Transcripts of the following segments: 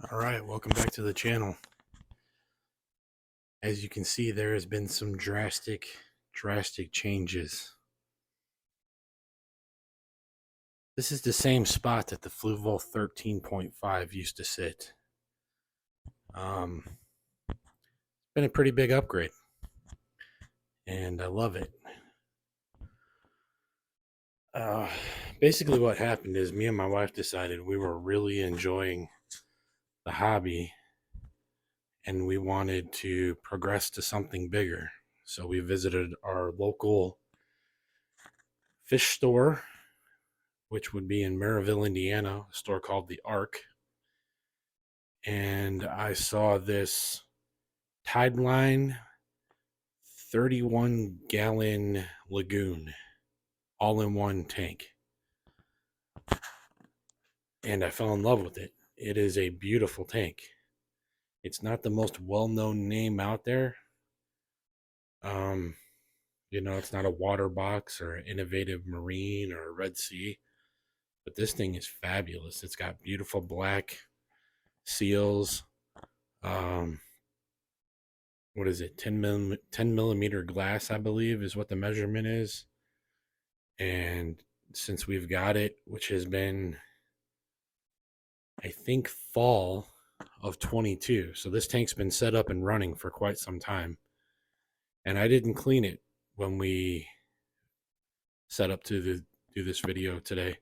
All right, welcome back to the channel. As you can see, there has been some drastic changes. This is the same spot that the Fluval 13.5 used to sit. It's been a pretty big upgrade, and I love it. Uh, Basically, what happened is me and my wife decided we were really enjoying the hobby, and we wanted to progress to something bigger. So we visited our local fish store, which would be in Maryville, Indiana, a store called the Ark. And I saw this Tideline 31-gallon Lagoon all in one tank. And I fell in love with it. It is a beautiful tank. It's not the most well-known name out there. It's not a water box or Innovative Marine or Red Sea, but this thing is fabulous. It's got beautiful black seals. What is it? 10 millimeter glass, I believe, is what the measurement is. And since we've got it, which has been, I think, fall of 22, so this tank's been set up and running for quite some time. And I didn't clean it when we set up to do this video today.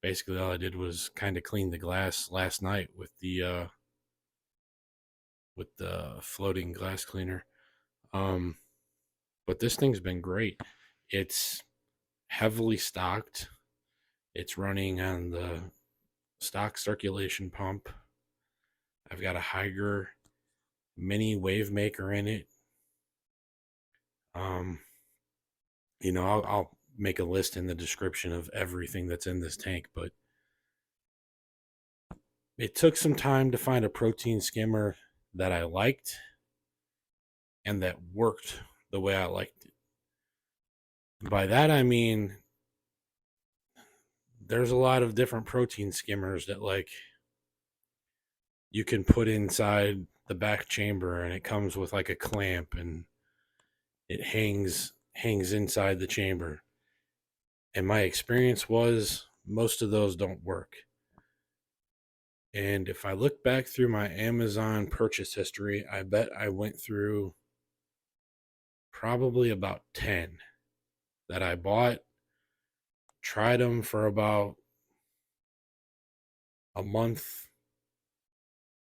Basically, all I did was kind of clean the glass last night with the floating glass cleaner. But this thing's been great. It's heavily stocked. It's running on the stock circulation pump. I've got a Higer mini wave maker in it. I'll make a list in the description of everything that's in this tank, but it took some time to find a protein skimmer that I liked and that worked the way I liked it. By that I mean there's a lot of different protein skimmers that you can put inside the back chamber, and it comes with like a clamp and it hangs inside the chamber. And my experience was most of those don't work. And if I look back through my Amazon purchase history, I bet I went through probably about 10 that I bought, tried them for about a month,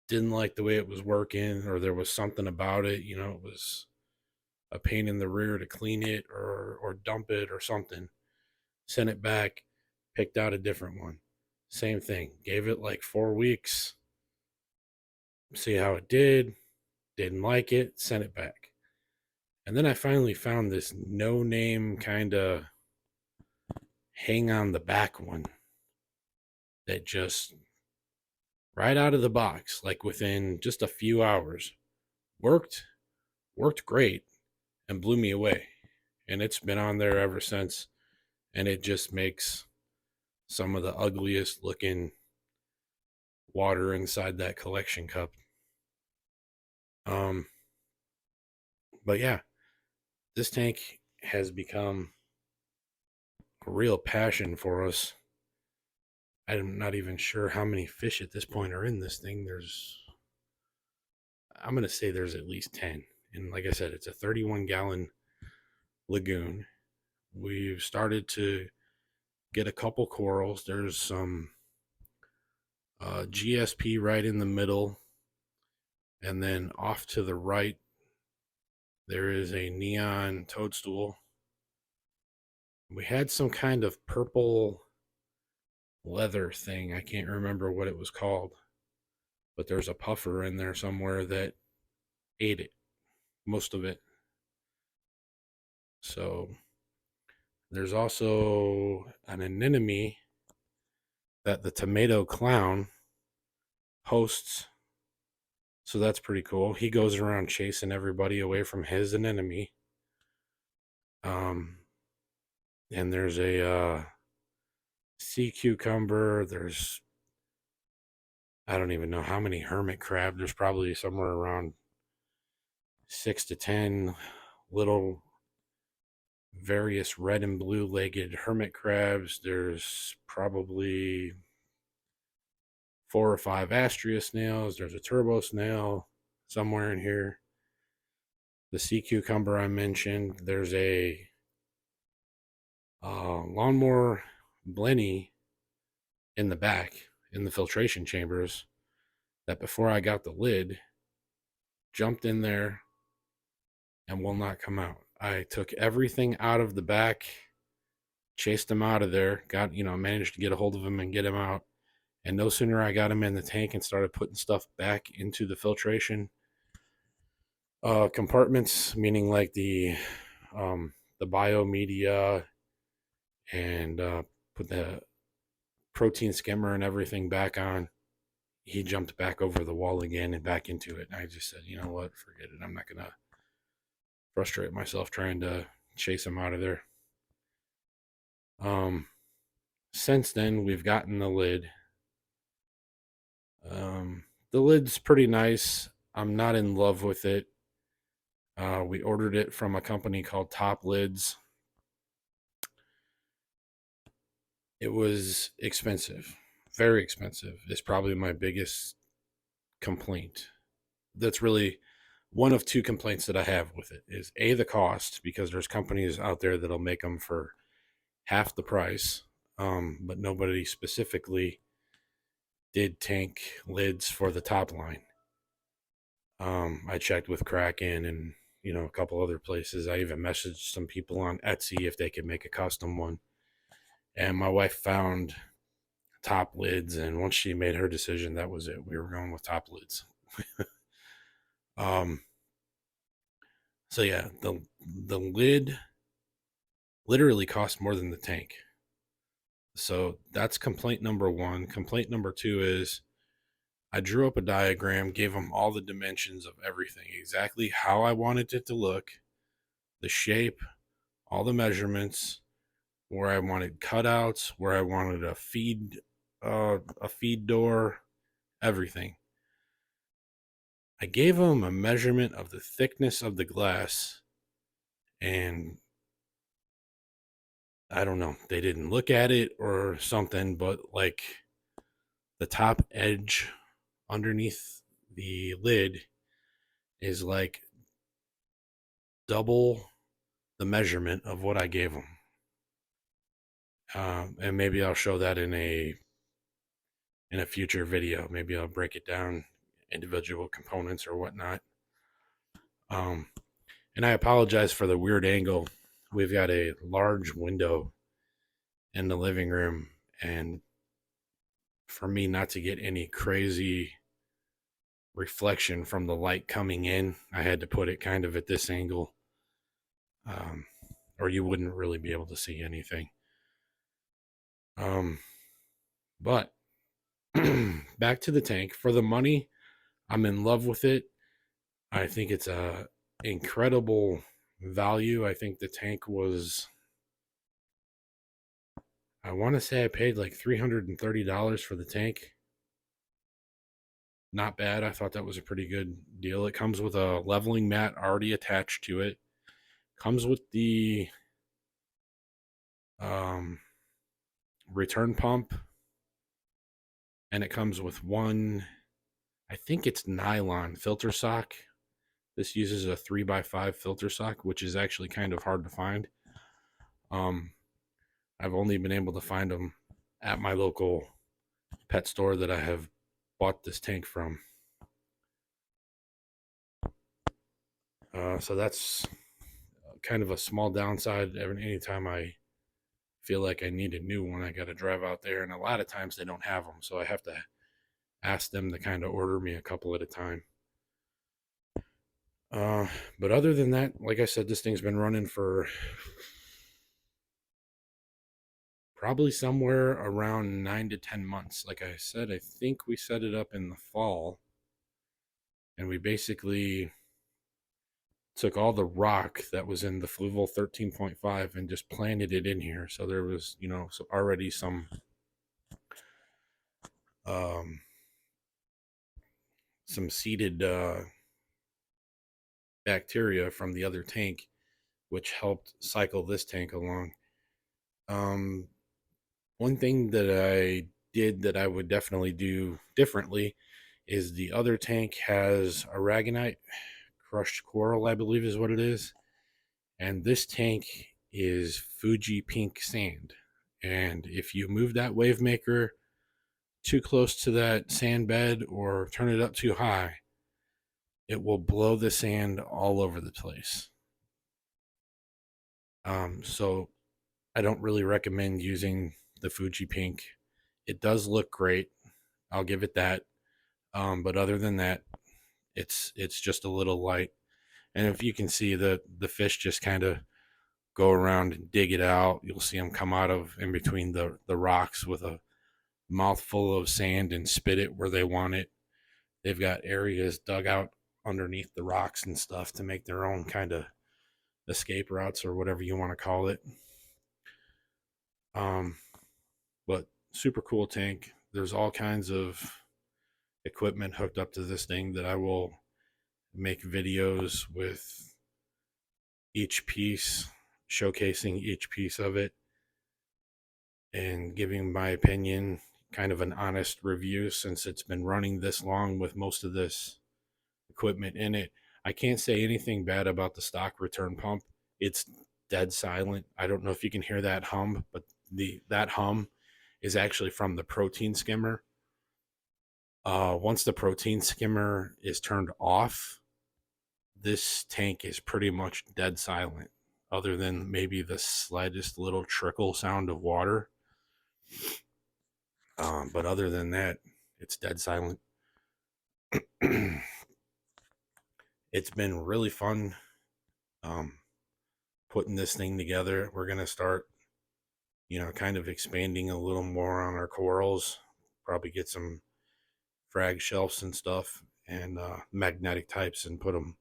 didn't like the way it was working, or there was something about it, it was a pain in the rear to clean it or dump it or something. Sent it back, picked out a different one. Same thing. Gave it like 4 weeks, see how it did. Didn't like it, sent it back. And then I finally found this no name kind of hang on the back one that just right out of the box, like within just a few hours, worked great and blew me away. And it's been on there ever since. And it just makes some of the ugliest looking water inside that collection cup. But yeah, this tank has become a real passion for us. I'm not even sure how many fish at this point are in this thing. I'm going to say there's at least 10. And like I said, it's a 31-gallon lagoon. We've started to get a couple corals. There's some GSP right in the middle. And then off to the right, there is a neon toadstool. We had some kind of purple leather thing. I can't remember what it was called, but there's a puffer in there somewhere that ate it, most of it. So there's also an anemone that the tomato clown hosts. So that's pretty cool. He goes around chasing everybody away from his anemone. And there's a sea cucumber. There's, I don't even know how many hermit crab. There's probably somewhere around 6 to 10 little various red and blue legged hermit crabs. There's probably 4 or 5 astrea snails. There's a turbo snail somewhere in here. The sea cucumber I mentioned. There's a lawnmower blenny in the back in the filtration chambers that before I got the lid jumped in there and will not come out. I took everything out of the back, chased him out of there, managed to get a hold of him and get him out. And no sooner I got him in the tank and started putting stuff back into the filtration compartments, meaning like the biomedia and put the protein skimmer and everything back on. He jumped back over the wall again and back into it. And I just said, you know what, forget it. I'm not going to frustrate myself trying to chase him out of there. Since then, we've gotten the lid. The lid's pretty nice. I'm not in love with it. We ordered it from a company called Top Lids. It was expensive, very expensive. It's probably my biggest complaint. That's really one of two complaints that I have with it is A, the cost, because there's companies out there that'll make them for half the price, but nobody specifically did tank lids for the top line. I checked with Kraken and a couple other places. I even messaged some people on Etsy if they could make a custom one. And my wife found Top Lids, and once she made her decision, that was it. We were going with Top Lids. So yeah, the lid literally cost more than the tank. So that's complaint number one. Complaint number two is I drew up a diagram, gave them all the dimensions of everything, exactly how I wanted it to look, the shape, all the measurements, where I wanted cutouts, where I wanted a feed door, everything. I gave them a measurement of the thickness of the glass, and I don't know, they didn't look at it or something, but like the top edge underneath the lid is like double the measurement of what I gave them. And maybe I'll show that in a future video. Maybe I'll break it down individual components or whatnot. And I apologize for the weird angle. We've got a large window in the living room, and for me not to get any crazy reflection from the light coming in, I had to put it kind of at this angle, or you wouldn't really be able to see anything. But back to the tank. For the money, I'm in love with it. I think it's a incredible value. I think the tank was, I want to say I paid like $330 for the tank. Not bad. I thought that was a pretty good deal. It comes with a leveling mat already attached to it. Comes with the return pump, and it comes with one, I think it's nylon filter sock. This uses a 3x5 filter sock, which is actually kind of hard to find. I've only been able to find them at my local pet store that I have bought this tank from. So that's kind of a small downside. Anytime I feel like I need a new one, I got to drive out there, and a lot of times they don't have them, so I have to ask them to kind of order me a couple at a time. But other than that, like I said, this thing's been running for probably somewhere around 9 to 10 months. Like I said, I think we set it up in the fall, and we basically took all the rock that was in the Fluval 13.5 and just planted it in here. So there was, already some some seeded bacteria from the other tank, which helped cycle this tank along. Um, One thing that I did that I would definitely do differently is the other tank has aragonite, crushed coral, I believe is what it is. And this tank is Fuji pink sand. And if you move that wave maker too close to that sand bed or turn it up too high, it will blow the sand all over the place. So I don't really recommend using the Fuji pink. It does look great. I'll give it that. But other than that, it's just a little light. And if you can see the fish just kind of go around and dig it out, you'll see them come out of in between the rocks with a mouthful of sand and spit it where they want it. They've got areas dug out underneath the rocks and stuff to make their own kind of escape routes or whatever you want to call it. Um, but super cool tank. There's all kinds of equipment hooked up to this thing that I will make videos with each piece, showcasing each piece of it and giving my opinion, kind of an honest review since it's been running this long with most of this equipment in it. I can't say anything bad about the stock return pump. It's dead silent. I don't know if you can hear that hum, but that hum is actually from the protein skimmer. Once the protein skimmer is turned off, this tank is pretty much dead silent, other than maybe the slightest little trickle sound of water. But other than that, it's dead silent. It's been really fun putting this thing together. We're going to start, kind of expanding a little more on our corals, probably get some frag shelves and stuff and magnetic types and put them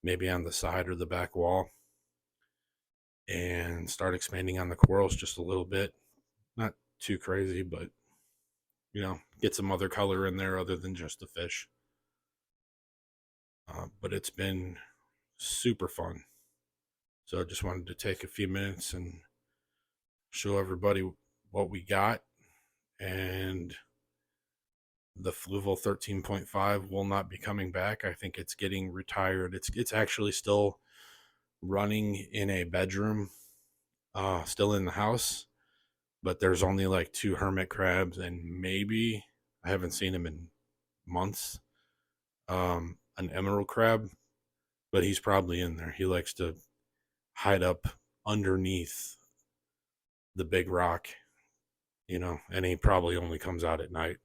maybe on the side or the back wall and start expanding on the corals just a little bit. Not too crazy, but get some other color in there other than just the fish. But it's been super fun. So I just wanted to take a few minutes and show everybody what we got. And the Fluval 13.5 will not be coming back. I think it's getting retired. It's actually still running in a bedroom, still in the house, but there's only like 2 hermit crabs and maybe, I haven't seen him in months, an emerald crab, but he's probably in there. He likes to hide up underneath the big rock, and he probably only comes out at night.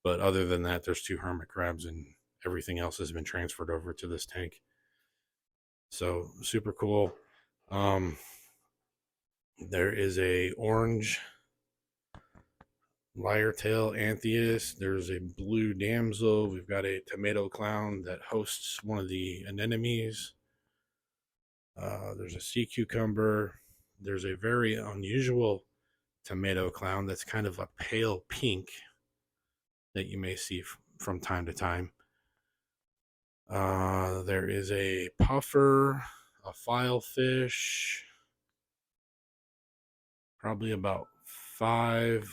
But other than that, there's 2 hermit crabs and everything else has been transferred over to this tank. So super cool. There is a orange lyre-tail anthias. There's a blue damsel. We've got a tomato clown that hosts one of the anemones. There's a sea cucumber. There's a very unusual tomato clown that's kind of a pale pink that you may see from time to time. There is a puffer, a filefish, probably about 5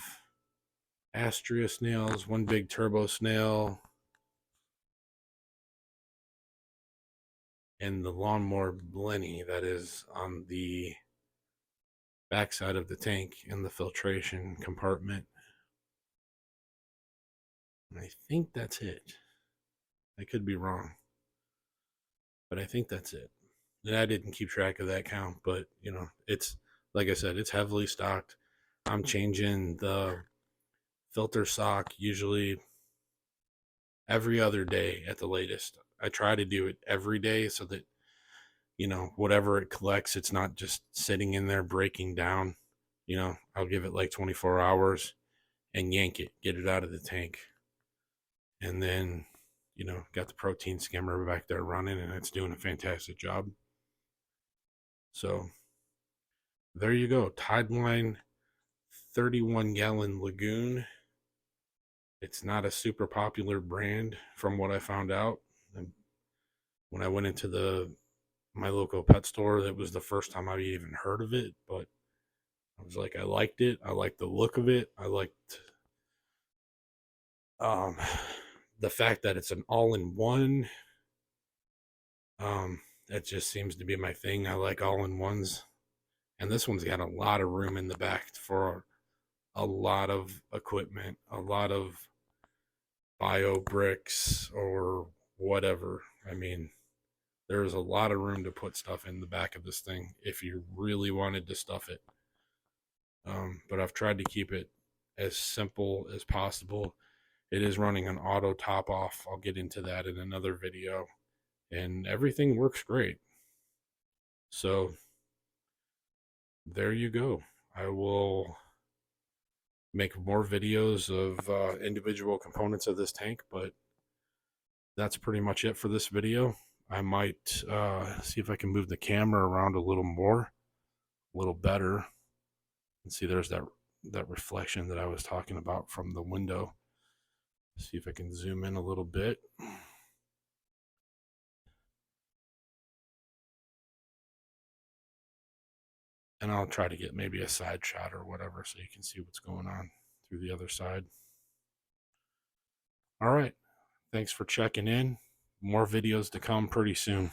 astrea snails, 1 big turbo snail, and the lawnmower blenny that is on the backside of the tank in the filtration compartment. And I think that's it. I could be wrong, but I think that's it. And I didn't keep track of that count, but it's, like I said, it's heavily stocked. I'm changing the filter sock usually every other day at the latest. I try to do it every day so that whatever it collects, it's not just sitting in there breaking down. I'll give it like 24 hours and yank it, get it out of the tank. And then, got the protein skimmer back there running and it's doing a fantastic job. So there you go. Tideline 31-gallon Lagoon It's not a super popular brand from what I found out. And when I went into the my local pet store, that was the first time I even heard of it, but I was like, I liked it. I liked the look of it. I liked um, the fact that it's an all-in-one. That just seems to be my thing. I like all-in-ones, and this one's got a lot of room in the back for a lot of equipment, a lot of bio bricks or whatever. I mean, there's a lot of room to put stuff in the back of this thing if you really wanted to stuff it. But I've tried to keep it as simple as possible. It is running an auto top off. I'll get into that in another video. And everything works great. So there you go. I will make more videos of individual components of this tank, but that's pretty much it for this video. I might see if I can move the camera around a little more, a little better. And see, there's that reflection that I was talking about from the window. See if I can zoom in a little bit. And I'll try to get maybe a side shot or whatever so you can see what's going on through the other side. All right. Thanks for checking in. More videos to come pretty soon.